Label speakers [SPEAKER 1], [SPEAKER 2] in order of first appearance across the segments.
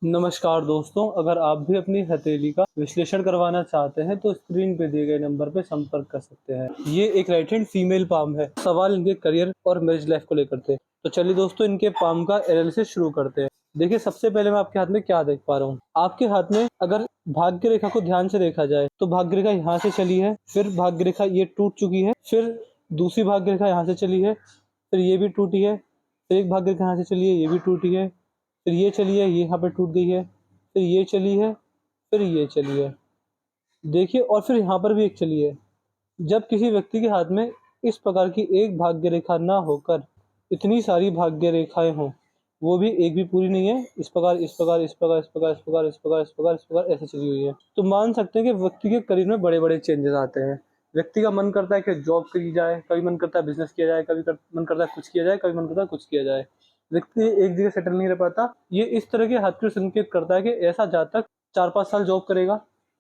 [SPEAKER 1] नमस्कार दोस्तों, अगर आप भी अपनी हथेली का विश्लेषण करवाना चाहते हैं तो स्क्रीन पे दिए गए नंबर पे संपर्क कर सकते हैं। ये एक राइट हैंड फीमेल पाम है। सवाल इनके करियर और मैरिज लाइफ को लेकर थे। तो चलिए दोस्तों, इनके पाम का एनालिसिस शुरू करते हैं। देखिए, सबसे पहले मैं आपके हाथ में क्या देख पा रहा हूँ। आपके हाथ में अगर भाग्य रेखा को ध्यान से देखा जाए तो भाग्य रेखा यहाँ से चली है, फिर भाग्य रेखा ये टूट चुकी है, फिर दूसरी भाग्य रेखा यहाँ से चली है, फिर ये भी टूटी है, फिर एक भाग्य रेखा यहाँ से चली है, ये भी टूटी है, फिर ये चली है, ये यहाँ पे टूट गई है, फिर ये चली है, फिर ये चली है। देखिए, और फिर यहाँ पर भी एक चली है। जब किसी व्यक्ति के हाथ में इस प्रकार की एक भाग्य रेखा ना होकर इतनी सारी भाग्य रेखाएं हों, वो भी एक भी पूरी नहीं है, इस प्रकार इस प्रकार इस प्रकार इस प्रकार इस प्रकार इस प्रकार इस प्रकार इस प्रकार ऐसे चली हुई है, तो मान सकते हैं कि व्यक्ति के करियर में बड़े बड़े चेंजेस आते हैं। व्यक्ति का मन करता है कि जॉब की जाए, कभी मन करता है बिजनेस किया जाए, मन करता है कुछ किया जाए, कभी मन करता है कुछ किया जाए। व्यक्ति एक जगह सेटल नहीं रह पाता। ये इस तरह के हाथ के संकेत करता है कि ऐसा जातक 4-5 साल जॉब करेगा,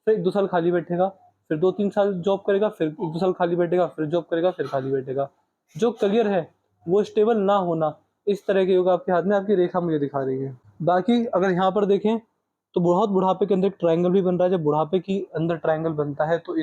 [SPEAKER 1] फिर 1-2 साल खाली बैठेगा, फिर 2-3 साल जॉब करेगा, फिर 1-2 साल खाली बैठेगा, फिर जॉब करेगा, फिर खाली बैठेगा। जो करियर है वो स्टेबल ना होना, इस तरह के योग आपके हाथ में आपकी रेखा मुझे दिखा रही है। बाकी अगर यहाँ पर देखें तो बहुत बुढ़ापे के अंदर एक ट्रायंगल भी बन रहा है। जब बुढ़ापे की अंदर ट्रायंगल बनता है तो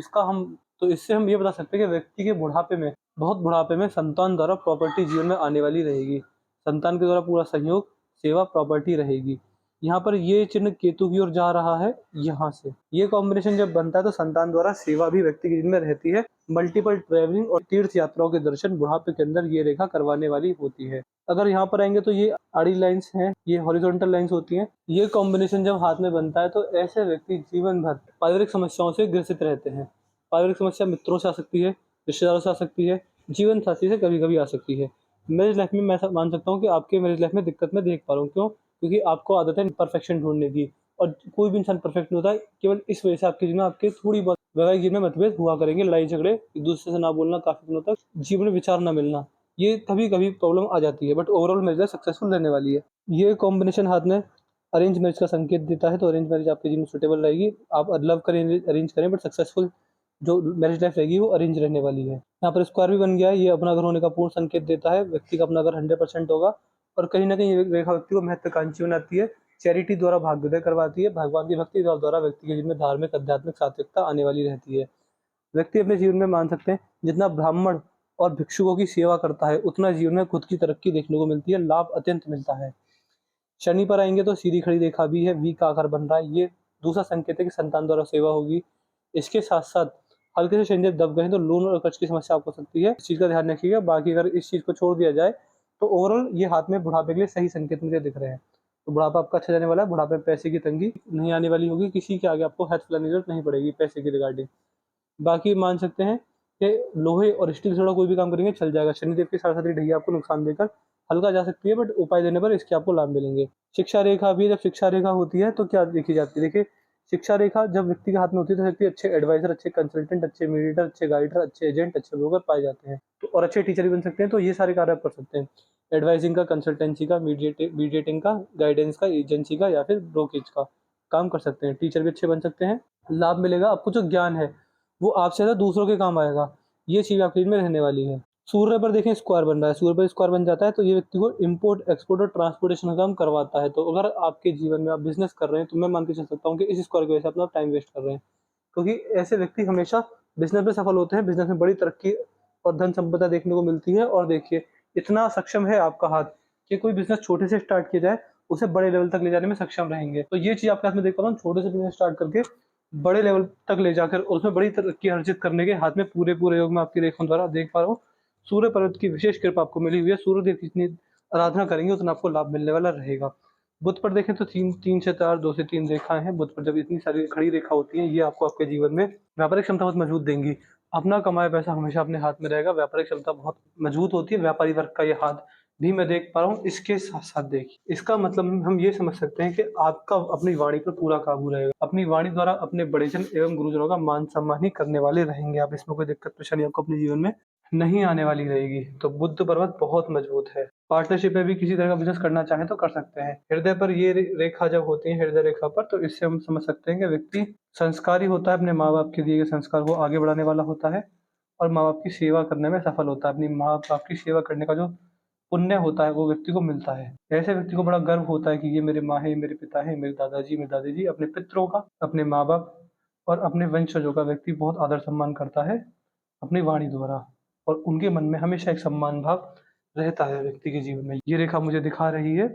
[SPEAKER 1] इससे हम ये बता सकते हैं कि व्यक्ति के बुढ़ापे में, बहुत बुढ़ापे में संतान द्वारा प्रॉपर्टी जीवन में आने वाली रहेगी। संतान के द्वारा पूरा सहयोग, सेवा, प्रॉपर्टी रहेगी। यहाँ पर ये चिन्ह केतु की ओर जा रहा है। यहाँ से ये कॉम्बिनेशन जब बनता है तो संतान द्वारा सेवा भी व्यक्ति के जीवन में रहती है। मल्टीपल ट्रेवलिंग और तीर्थ यात्राओं के दर्शन बुढ़ापे के अंदर ये रेखा करवाने वाली होती है। अगर यहाँ पर आएंगे तो ये आड़ी लाइंस हैं, ये हॉरिजॉन्टल लाइंस होती हैं। ये कॉम्बिनेशन जब हाथ में बनता है तो ऐसे व्यक्ति जीवन भर पारिवारिक समस्याओं से ग्रसित रहते हैं। पारिवारिक समस्या मित्रों से आ सकती है, रिश्तेदारों से आ सकती है, जीवन साथी से कभी कभी आ सकती है। मैरिज लाइफ में मैं ऐसा मान सकता हूँ कि आपके मैरिज लाइफ में दिक्कत मैं देख पा रहा हूँ। क्यों? क्योंकि आपको आदत है परफेक्शन ढूंढने की, और कोई भी इंसान परफेक्ट नहीं होता है। केवल इस वजह से आपके जीवन में आपके थोड़ी बहुत वैवाहिक जीवन में मतभेद हुआ करेंगे, लड़ाई झगड़े, एक दूसरे से ना बोलना, काफी दिनों तक जीवन में विचार ना मिलना, ये कभी कभी प्रॉब्लम आ जाती है। बट ओवरऑल मैरिज सक्सेसफुल रहने वाली है। ये कॉम्बिनेशन हाथ में अरेंज मैरिज का संकेत देता है, तो अरेंज मैरिज आपके जीवन में सुटेबल रहेगी। आप लव करें, अरेंज करें, बट सक्सेसफुल जो मैरिज लाइफ रहेगी वो अरेंज रहने वाली है। यहाँ पर स्क्वायर भी बन गया है। ये अपना घर होने का पूर्ण संकेत देता है। व्यक्ति का अपना घर 100% होगा, और कहीं ना कहीं ये रेखा व्यक्ति को महत्वाकांक्षी बनाती है। चैरिटी द्वारा भाग्योदय करवाती है। भगवान की भक्ति द्वारा व्यक्ति के जीवन में धार्मिक आध्यात्मिक सात्विकता आने वाली रहती है। व्यक्ति अपने जीवन में मान सकते हैं जितना ब्राह्मण और भिक्षुकों की सेवा करता है उतना जीवन में खुद की तरक्की देखने को मिलती है, लाभ अत्यंत मिलता है। शनि पर आएंगे तो सीधी खड़ी रेखा भी है, वी का आकार बन रहा है। ये दूसरा संकेत है कि संतान द्वारा सेवा होगी। इसके साथ साथ हल्के से शनि दब गए तो लोन और कर्ज की समस्या आपको सकती है, इस चीज का ध्यान रखिएगा। बाकी अगर इस चीज को छोड़ दिया जाए तो ओवरऑल ये हाथ में बुढ़ापे के लिए सही संकेत मुझे दिख रहे हैं। तो बुढ़ापा आपका अच्छा जाने वाला है। बुढ़ापे में पैसे की तंगी नहीं आने वाली होगी, किसी के आगे आपको हेल्प लेने की जरूरत नहीं पड़ेगी पैसे की रिगार्डिंग। बाकी मान सकते हैं कि लोहे और स्टील से जुड़ा कोई भी काम करेंगे चल जाएगा। शनिदेव की साढ़े ढैया आपको नुकसान देकर हल्का जा सकती है, बट उपाय देने पर इसके आपको लाभ मिलेंगे। शिक्षा रेखा भी, जब शिक्षा रेखा होती है तो क्या देखी जाती है? देखिए, शिक्षा रेखा जब व्यक्ति के हाथ में होती है तो व्यक्ति अच्छे एडवाइजर, अच्छे कंसल्टेंट, अच्छे मीडिएटर, अच्छे गाइडर, अच्छे एजेंट, अच्छे ब्रोकर पाए जाते हैं। तो और अच्छे टीचर भी बन सकते हैं। तो ये सारे कार्य आप कर सकते हैं, एडवाइजिंग का, कंसल्टेंसी का, मीडिएटिंग का, गाइडेंस का, एजेंसी का, या फिर ब्रोकेज का काम कर सकते हैं। टीचर भी अच्छे बन सकते हैं। लाभ मिलेगा आपको। जो ज्ञान है वो आपसे ज़्यादा दूसरों के काम आएगा। ये चीज़ आपके में रहने वाली है। सूर्य पर देखें स्क्वायर बन रहा है। सूर्य पर स्क्वायर बन जाता है तो ये व्यक्ति को इम्पोर्ट, एक्सपोर्ट और ट्रांसपोर्टेशन का काम करवाता है। तो अगर आपके जीवन में आप बिजनेस कर रहे हैं तो मैं मान के चल सकता हूँ कि इस स्क्वायर की वजह से अपना टाइम वेस्ट कर रहे हैं, क्योंकि ऐसे व्यक्ति हमेशा बिजनेस में सफल होते हैं। बिजनेस में बड़ी तरक्की और धन संपदा देखने को मिलती है। और देखिए, इतना सक्षम है आपका हाथ कि कोई बिजनेस छोटे से स्टार्ट किया जाए उसे बड़े लेवल तक ले जाने में सक्षम रहेंगे। तो ये चीज़ आपके हाथ में देख पा रहा हूँ, छोटे से बिजनेस स्टार्ट करके बड़े लेवल तक ले जाकर उसमें बड़ी तरक्की अर्जित करने के हाथ में पूरे पूरे योग में आपकी रेखाओं द्वारा देख पा रहा हूँ। सूर्य पर्वत की विशेष कृपा आपको मिली हुई है। सूर्य देव की जितनी आराधना करेंगे उतना आपको लाभ मिलने वाला रहेगा। बुध पर देखें तो तीन तीन से चार, दो से तीन रेखाएं हैं। बुध पर जब इतनी सारी खड़ी रेखा होती है, ये आपको आपके जीवन में व्यापारिक क्षमता बहुत मजबूत देंगी। अपना कमाया पैसा हमेशा अपने हाथ में रहेगा। व्यापारिक क्षमता बहुत मजबूत होती है। व्यापारी वर्ग का ये हाथ भी मैं देख पा रहा हूँ। इसके साथ साथ देखिए, इसका मतलब हम ये समझ सकते हैं कि आपका अपनी वाणी पर पूरा काबू रहेगा। अपनी वाणी द्वारा अपने बड़ेजन एवं गुरुजनों का मान सम्मान ही करने वाले रहेंगे आप। इसमें कोई दिक्कत परेशानी आपको अपने जीवन में नहीं आने वाली रहेगी। तो बुद्ध पर्वत बहुत मजबूत है। पार्टनरशिप में भी किसी तरह का बिजनेस करना चाहें तो कर सकते हैं। हृदय पर ये रेखा जब होती है, हृदय रेखा पर, तो इससे हम समझ सकते हैं कि व्यक्ति संस्कारी होता है, अपने माँ बाप के दिए गए संस्कार को आगे बढ़ाने वाला होता है, और माँ बाप की सेवा करने में सफल होता है। अपनी माँ बाप की सेवा करने का जो पुण्य होता है वो व्यक्ति को मिलता है। ऐसे व्यक्ति को बड़ा गर्व होता है कि ये मेरे माँ है, ये मेरे पिता है, मेरे दादाजी, मेरे दादी जी, अपने पितरों का, अपने माँ-बाप और अपने वंशजों का व्यक्ति बहुत आदर-सम्मान करता है अपनी वाणी द्वारा, और उनके मन में हमेशा एक सम्मान भाव रहता है व्यक्ति के जीवन में। ये रेखा मुझे दिखा रही है।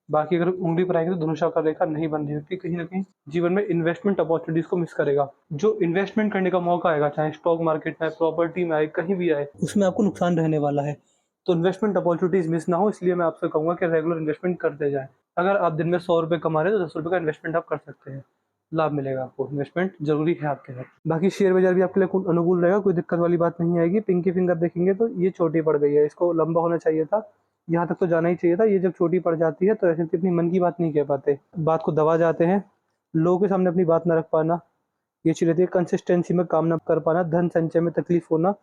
[SPEAKER 1] बाकी अगर उँगली पर आएँगे तो धनुषाकार रेखा नहीं बन रही, व्यक्ति कहीं न कहीं जीवन में इन्वेस्टमेंट अपॉर्च्युनिटीज़ को मिस करेगा। जो इन्वेस्टमेंट करने का मौका आएगा, चाहे स्टॉक मार्केट में आए, प्रॉपर्टी में आए, कहीं भी आए, उसमें आपको नुकसान रहने वाला है। तो इन्वेस्टमेंट अपॉर्च्युनिटीज़ मिस ना हो, इसलिए मैं आपसे कहूँगा कि रेगुलर इन्वेस्टमेंट करते जाएँ। अगर आप दिन में ₹100 कमा रहे हैं तो ₹10 का इन्वेस्टमेंट आप कर सकते हैं। लाभ मिलेगा आपको, इन्वेस्टमेंट ज़रूरी है आपके साथ। बाकी शेयर बाज़ार भी आपके लिए अनुकूल रहेगा, कोई दिक्कत वाली बात नहीं आएगी। पिंकी फिंगर देखेंगे तो ये छोटी पड़ गई है, इसको लंबा होना चाहिए था, यहाँ तक तो जाना ही चाहिए था। ये जब छोटी पड़ जाती है तो ऐसे व्यक्ति अपनी मन की बात नहीं कह पाते, बात को दबा जाते हैं, लोगों के सामने अपनी बात ना रख पाना, ये चीज़ रहती है। कंसिस्टेंसी में काम ना कर पाना, धन संचय में तकलीफ होना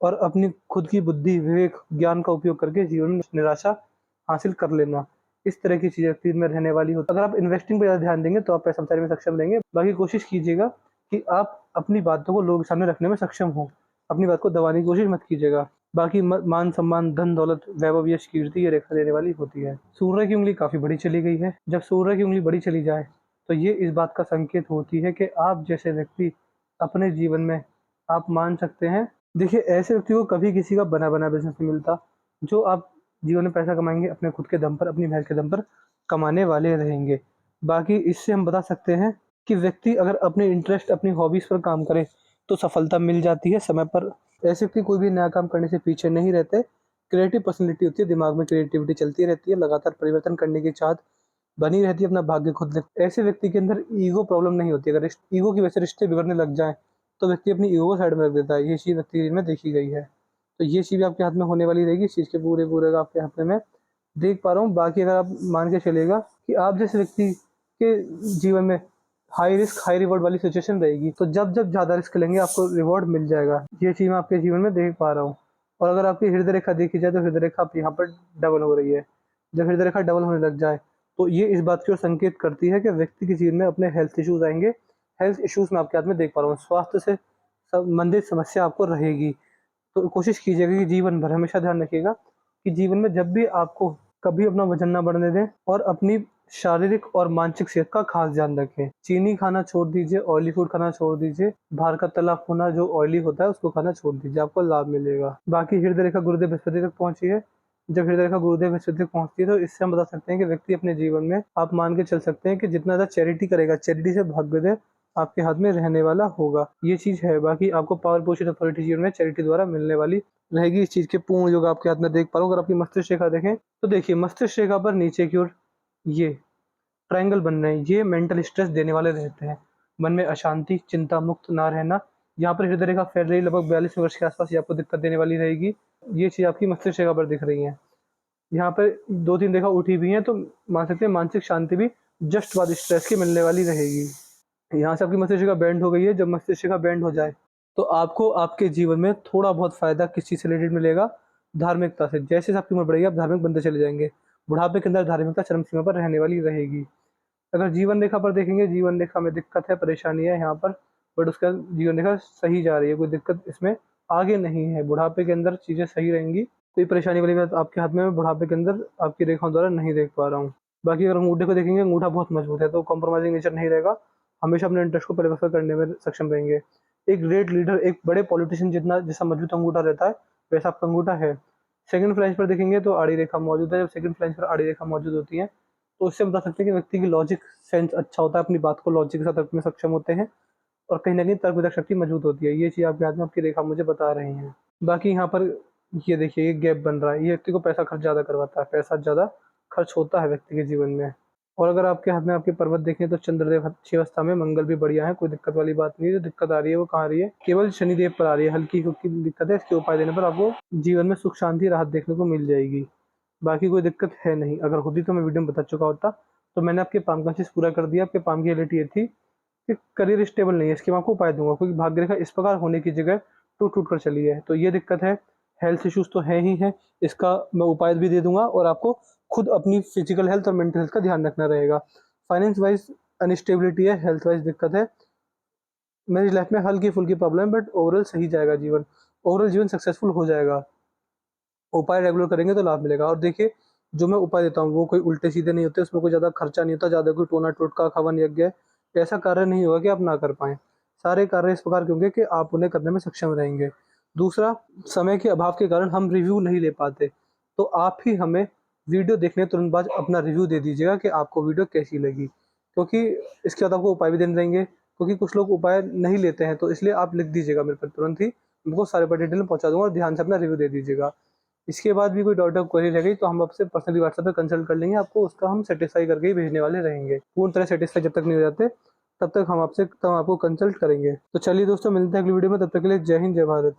[SPEAKER 1] और अपनी खुद की बुद्धि, विवेक, ज्ञान का उपयोग करके जीवन में निराशा हासिल कर लेना, इस तरह की चीज़ें व्यक्ति में रहने वाली हो। अगर आप इन्वेस्टिंग पे ज़्यादा ध्यान देंगे तो आप पैसा बचाने में सक्षम रहेंगे। बाकी कोशिश कीजिएगा कि आप अपनी बातों को लोगों के सामने रखने में सक्षम हो, अपनी बात को दबाने की कोशिश मत कीजिएगा। बाकी मान सम्मान, धन दौलत, वैभव, यश, कीर्ति ये रेखा देने वाली होती है। सूर्य की उंगली काफ़ी बड़ी चली गई है। जब सूर्य की उंगली बड़ी चली जाए तो ये इस बात का संकेत होती है कि आप जैसे व्यक्ति अपने जीवन में, आप मान सकते हैं, देखिए ऐसे व्यक्ति को कभी किसी का बना-बना बिज़नेस नहीं मिलता। जो आप जीवन में पैसा कमाएँगे अपने खुद के दम पर, अपनी मेहनत के दम पर कमाने वाले रहेंगे। बाकी इससे हम बता सकते हैं कि व्यक्ति अगर अपने इंटरेस्ट, अपनी हॉबीज़ पर काम करे तो सफलता मिल जाती है समय पर। ऐसे व्यक्ति कोई भी नया काम करने से पीछे नहीं रहते। क्रिएटिव पर्सनैलिटी होती है, दिमाग में क्रिएटिविटी चलती रहती है, लगातार परिवर्तन करने की चाहत बनी रहती है, अपना भाग्य खुद लिख। ऐसे व्यक्ति के अंदर ईगो प्रॉब्लम नहीं होती। अगर ईगो की वजह से रिश्ते बिगड़ने लग जाएँ तो व्यक्ति अपनी ईगो को साइड में रख देता है। ये चीज़ व्यक्ति में देखी गई है। तो ये चीज़ भी आपके हाथ में होने वाली रहेगी। इस चीज़ के पूरे का आपके हाथ में मैं देख पा रहा हूँ। बाकी अगर आप मान के चलिएगा कि आप जैसे व्यक्ति के जीवन में हाई रिस्क हाई रिवॉर्ड वाली सिचुएशन रहेगी, तो जब ज़्यादा रिस्क लेंगे आपको रिवॉर्ड मिल जाएगा। ये चीज़ मैं आपके जीवन में देख पा रहा हूँ। और अगर आपकी हृदय रेखा देखी जाए तो हृदय रेखा आप यहाँ पर डबल हो रही है। जब हृदय रेखा डबल होने लग जाए तो ये इस बात की ओर संकेत करती है कि व्यक्ति के जीवन में अपने हेल्थ इश्यूज़ आएँगे। हेल्थ इश्यूज़ मैं आपके हाथ में देख पा रहा हूँ। स्वास्थ्य से संबंधित समस्या आपको रहेगी। तो कोशिश कीजिएगा कि जीवन भर हमेशा ध्यान रखिएगा कि जीवन में जब भी आपको कभी अपना वजन ना बढ़ने दें और अपनी शारीरिक और मानसिक सेहत का खास ध्यान रखें। चीनी खाना छोड़ दीजिए, ऑयली फूड खाना छोड़ दीजिए, बाहर का तला भुना जो ऑयली होता है उसको खाना छोड़ दीजिए, आपको लाभ मिलेगा। बाकी हृदय रेखा गुरुदेव बृहस्पति तक पहुंची है। जब हृदय रेखा गुरुदेव बृहस्पति तक पहुंचती है तो इससे हम बता सकते हैं कि व्यक्ति अपने जीवन में, आप मान के चल सकते हैं कि जितना ज़्यादा चैरिटी करेगा, चैरिटी से भाग्योदय आपके हाथ में रहने वाला होगा। ये चीज़ है। बाकी आपको पावर, पोजीशन, अथॉरिटी जीवन में चैरिटी द्वारा मिलने वाली रहेगी। इस चीज़ के पूर्ण योग आपके हाथ में देख पा रहा हूँ। अगर आपकी मस्तिष्क रेखा देखें तो देखिए मस्तिष्क रेखा पर नीचे की ओर ये ट्रायंगल बन रहे हैं, ये मेंटल स्ट्रेस देने वाले रहते हैं। मन में अशांति, चिंता मुक्त ना रहना। यहाँ पर हृदय रेखा फैल रही लगभग 42 वर्ष के आसपास, ये आपको दिक्कत देने वाली रहेगी। ये चीज़ आपकी मस्तिष्क रेखा पर दिख रही है। यहाँ पर 2-3 रेखा उठी भी हैं तो मान सकते हैं मानसिक शांति भी जस्ट बाद स्ट्रेस की मिलने वाली रहेगी। यहाँ से आपकी मस्तिष्क रेखा बैंड हो गई है। जब मस्तिष्क रेखा बैंड हो जाए तो आपको आपके जीवन में थोड़ा बहुत फ़ायदा किस चीज़ से रिलेटेड मिलेगा? धार्मिकता से। जैसे आपकी उम्र बढ़ेगी आप धार्मिक बनते चले जाएँगे। बुढ़ापे के अंदर धार्मिकता चरम सीमा पर रहने वाली रहेगी। अगर जीवन रेखा पर देखेंगे, जीवन रेखा में दिक्कत है, परेशानी है यहाँ पर, बट उसका जीवन रेखा सही जा रही है, कोई दिक्कत इसमें आगे नहीं है। बुढ़ापे के अंदर चीज़ें सही रहेंगी, कोई परेशानी वाली बात आपके हाथ में मैं बुढ़ापे के अंदर आपकी रेखाओं द्वारा नहीं देख पा रहा हूँ। बाकी अगर अंगूठे को देखेंगे, अंगूठा बहुत मजबूत है, तो कॉम्प्रोमाइज़िंग नेचर नहीं रहेगा, हमेशा अपने इंटरेस्ट को परिपक्व करने में सक्षम रहेंगे। एक ग्रेट लीडर, एक बड़े पॉलिटिशियन जितना जैसा मजबूत अंगूठा रहता है, वैसा आपका अंगूठा है। सेकंड फ्लैंज पर देखेंगे तो आड़ी रेखा मौजूद है। जब सेकंड फ्लैंज पर आड़ी रेखा मौजूद होती है तो उससे हम बता सकते हैं कि व्यक्ति की लॉजिक सेंस अच्छा होता है, अपनी बात को लॉजिक के साथ रखने में सक्षम होते हैं और कहीं न कहीं तर्क वितर्क शक्ति मजबूत होती है। ये चीज़ आपके हाथ में आपकी रेखा मुझे बता रही हैं। बाकी यहाँ पर ये देखिए ये गैप बन रहा है, ये व्यक्ति को पैसा खर्च ज़्यादा करवाता है, पैसा ज़्यादा खर्च होता है व्यक्ति के जीवन में। और अगर आपके हाथ में आपके पर्वत देखें तो चंद्रदेव अच्छी अवस्था में, मंगल भी बढ़िया है, कोई दिक्कत वाली बात नहीं है। जो दिक्कत आ रही है वो कहाँ आ रही है? केवल शनिदेव पर आ रही है, हल्की-फुल्की दिक्कत है, इसके उपाय देने पर आपको जीवन में सुख शांति राहत देखने को मिल जाएगी। बाकी कोई दिक्कत है नहीं, अगर होती तो मैं वीडियो में बता चुका होता। तो मैंने आपके पाम का चीज़ पूरा कर दिया। आपके पाम की रियलिटी ये थी कि करियर स्टेबल नहीं है, इसकी मैं आपको उपाय दूँगा, क्योंकि भाग्य रेखा इस प्रकार होने की जगह टूट-टूट कर चली है। तो ये दिक्कत है, हेल्थ इश्यूज़ तो हैं ही हैं, इसका मैं उपाय भी दे दूँगा और आपको खुद अपनी फिज़िकल हेल्थ और मेंटल हेल्थ का ध्यान रखना रहेगा। फाइनेंस वाइज़ अनस्टेबिलिटी है, हेल्थ वाइज़ दिक्कत है। मेरी लाइफ़ में हल्की-फुल्की प्रॉब्लम है, बट ओवरऑल सही जाएगा जीवन। ओवरऑल जीवन सक्सेसफुल हो जाएगा। उपाय रेगुलर करेंगे तो लाभ मिलेगा। और देखिए, जो मैं उपाय देता हूँ वो कोई उल्टे सीधे नहीं होते, उसमें कोई ज़्यादा खर्चा नहीं होता, ज़्यादा कोई टोना टोटका हवन यज्ञ ऐसा कार्य नहीं होगा कि आप ना कर पाएँ। सारे कार्य इस प्रकार के होंगे कि आप उन्हें करने में सक्षम रहेंगे। दूसरा, समय के अभाव के कारण हम रिव्यू नहीं ले पाते, तो आप ही हमें वीडियो देखने के तुरंत बाद अपना रिव्यू दे दीजिएगा कि आपको वीडियो कैसी लगी। क्योंकि इसके बाद आपको उपाय भी देने रहेंगे, क्योंकि कुछ लोग उपाय नहीं लेते हैं, तो इसलिए आप लिख दीजिएगा मेरे पर तुरंत ही, उनको सारे पर डिटेल में पहुँचा दूँगा और ध्यान से अपना रिव्यू दे दीजिएगा। इसके बाद भी कोई डाउट या क्वेरी रह गई तो हम आपसे पर्सनली व्हाट्सएप पे कंसल्ट कर लेंगे, आपको उसका हम सैटिस्फाई करके ही भेजने वाले रहेंगे। पूर्ण तरह सैटिस्फाई जब तक नहीं हो जाते, तब तक हम आपको कंसल्ट करेंगे। तो चलिए दोस्तों, मिलते हैं अगली वीडियो में, तब तक के लिए जय हिंद, जय भारत।